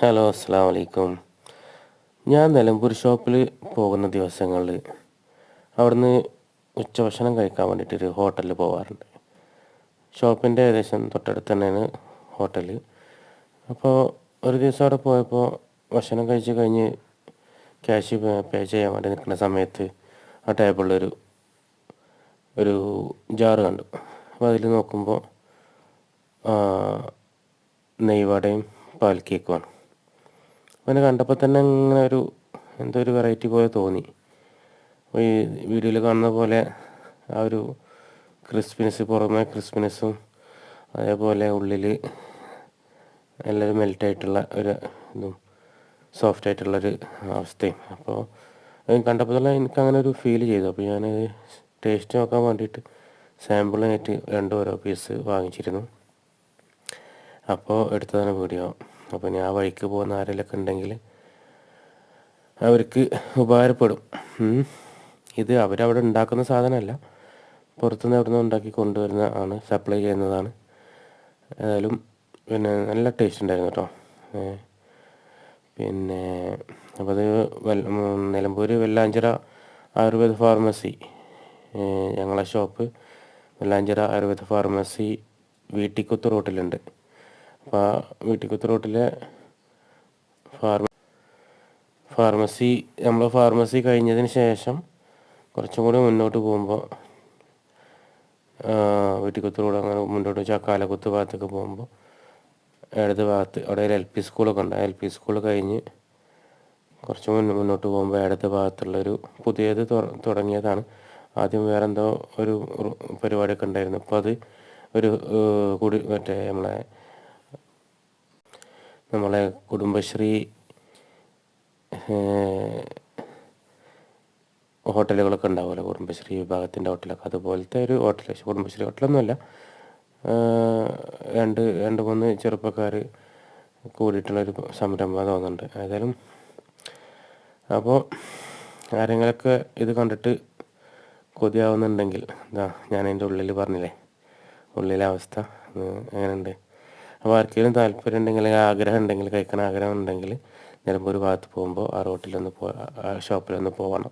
Hello, അസ്സാം വലൈക്കും. ഞാൻ നിലമ്പൂർ ഷോപ്പിൽ പോകുന്ന ദിവസങ്ങളിൽ അവിടുന്ന് ഉച്ചഭക്ഷണം കഴിക്കാൻ വേണ്ടിയിട്ടൊരു ഹോട്ടലിൽ പോകാറുണ്ട്. ഷോപ്പിൻ്റെ ഏകദേശം തൊട്ടടുത്ത് തന്നെയാണ് ഹോട്ടൽ. അപ്പോൾ ഒരു ദിവസം അവിടെ പോയപ്പോൾ ഭക്ഷണം കഴിച്ച് കഴിഞ്ഞ് ക്യാഷ് പേ ചെയ്യാൻ വേണ്ടി നിൽക്കുന്ന സമയത്ത് ആ ടേബിളിലൊരു ഒരു ജാറ് കണ്ടു. അപ്പോൾ അതിൽ നോക്കുമ്പോൾ നെയ്വടയും പാൽ കേക്കുമാണ്. അങ്ങനെ കണ്ടപ്പോൾ തന്നെ ഇങ്ങനെ എന്തോ ഒരു വെറൈറ്റി പോലെ തോന്നി. ഈ വീഡിയോയിൽ കാണുന്ന പോലെ ആ ഒരു ക്രിസ്പിനെസ്, പുറമേ ക്രിസ്പിനെസ്സും അതേപോലെ ഉള്ളിൽ നല്ലൊരു മെൽറ്റായിട്ടുള്ള ഒരു ഇതും സോഫ്റ്റ് ആയിട്ടുള്ളൊരു അവസ്ഥയും. അപ്പോൾ അത് കണ്ടപ്പോൾ തന്നെ എനിക്കങ്ങനെ ഒരു ഫീൽ ചെയ്തു. അപ്പോൾ ഞാൻ ടേസ്റ്റ് നോക്കാൻ വേണ്ടിയിട്ട് സാമ്പിളിനായിട്ട് ഓരോ പീസ് വാങ്ങിച്ചിരുന്നു. അപ്പോൾ എടുത്തതാണ് വീഡിയോ. അപ്പോൾ ഞാൻ ആ വഴിക്ക് പോകുന്ന ആരെങ്കിലുമൊക്കെ ഉണ്ടെങ്കിൽ അവർക്ക് ഉപകാരപ്പെടും. ഇത് അവരവിടെ ഉണ്ടാക്കുന്ന സാധനമല്ല, പുറത്തുനിന്ന് എവിടെ നിന്ന് ഉണ്ടാക്കി കൊണ്ടുവരുന്ന ആണ്, സപ്ലൈ ചെയ്യുന്നതാണ്. ഏതായാലും നല്ല ടേസ്റ്റ് ഉണ്ടായിരുന്നു കേട്ടോ. അപ്പോൾ അത് നിലമ്പൂർ വെല്ലാഞ്ചിറ ആയുർവേദ ഫാർമസി, ഞങ്ങളെ ഷോപ്പ് വെല്ലാഞ്ചിറ ആയുർവേദ ഫാർമസി വീട്ടിക്കുത്ത് റോട്ടിലുണ്ട്. അപ്പോൾ ആ വീട്ടിക്കുത്ത് റോട്ടിലെ ഫാർമസി കഴിഞ്ഞതിന് ശേഷം കുറച്ചും കൂടി മുന്നോട്ട് പോകുമ്പോൾ വീട്ടിക്കുത്ത് റോഡ് അങ്ങനെ മുന്നോട്ട് ചക്കാലക്കുത്ത് ഭാഗത്തൊക്കെ പോകുമ്പോൾ ഇടത് ഭാഗത്ത് അവിടെ ഒരു LP സ്കൂളൊക്കെ ഉണ്ട്. LP സ്കൂൾ കഴിഞ്ഞ് കുറച്ച് മുന്നോട്ട് പോകുമ്പോൾ ഇടത് ഭാഗത്തുള്ളൊരു പുതിയത് തുടങ്ങിയതാണ്. ആദ്യം വേറെ എന്തോ ഒരു പരിപാടിയൊക്കെ ഉണ്ടായിരുന്നു. ഇപ്പോൾ അത് ഒരു മറ്റേ നമ്മളെ കുടുംബശ്രീ ഹോട്ടലുകളൊക്കെ ഉണ്ടാവുമല്ലോ, കുടുംബശ്രീ വിഭാഗത്തിൻ്റെ ഹോട്ടലൊക്കെ, അതുപോലത്തെ ഒരു ഹോട്ടൽ. കുടുംബശ്രീ ഹോട്ടലൊന്നുമല്ല, രണ്ട് മൂന്ന് ചെറുപ്പക്കാർ കൂടിയിട്ടുള്ളൊരു സംരംഭം തോന്നുന്നുണ്ട്. ഏതായാലും അപ്പോൾ ആരെങ്കിലൊക്കെ ഇത് കണ്ടിട്ട് കൊതിയാവുന്നുണ്ടെങ്കിൽ ഞാൻ അതിൻ്റെ ഉള്ളിൽ പറഞ്ഞില്ലേ, ഉള്ളിലെ അവസ്ഥ എങ്ങനെയുണ്ട്. അപ്പോൾ ആർക്കെങ്കിലും താല്പര്യം ഉണ്ടെങ്കിൽ, ആഗ്രഹം ഉണ്ടെങ്കിൽ, കഴിക്കാൻ ആഗ്രഹം ഉണ്ടെങ്കിൽ നിലമ്പൂർ ഭാഗത്ത് പോകുമ്പോൾ ആ ഷോപ്പിലൊന്ന് പോകണം.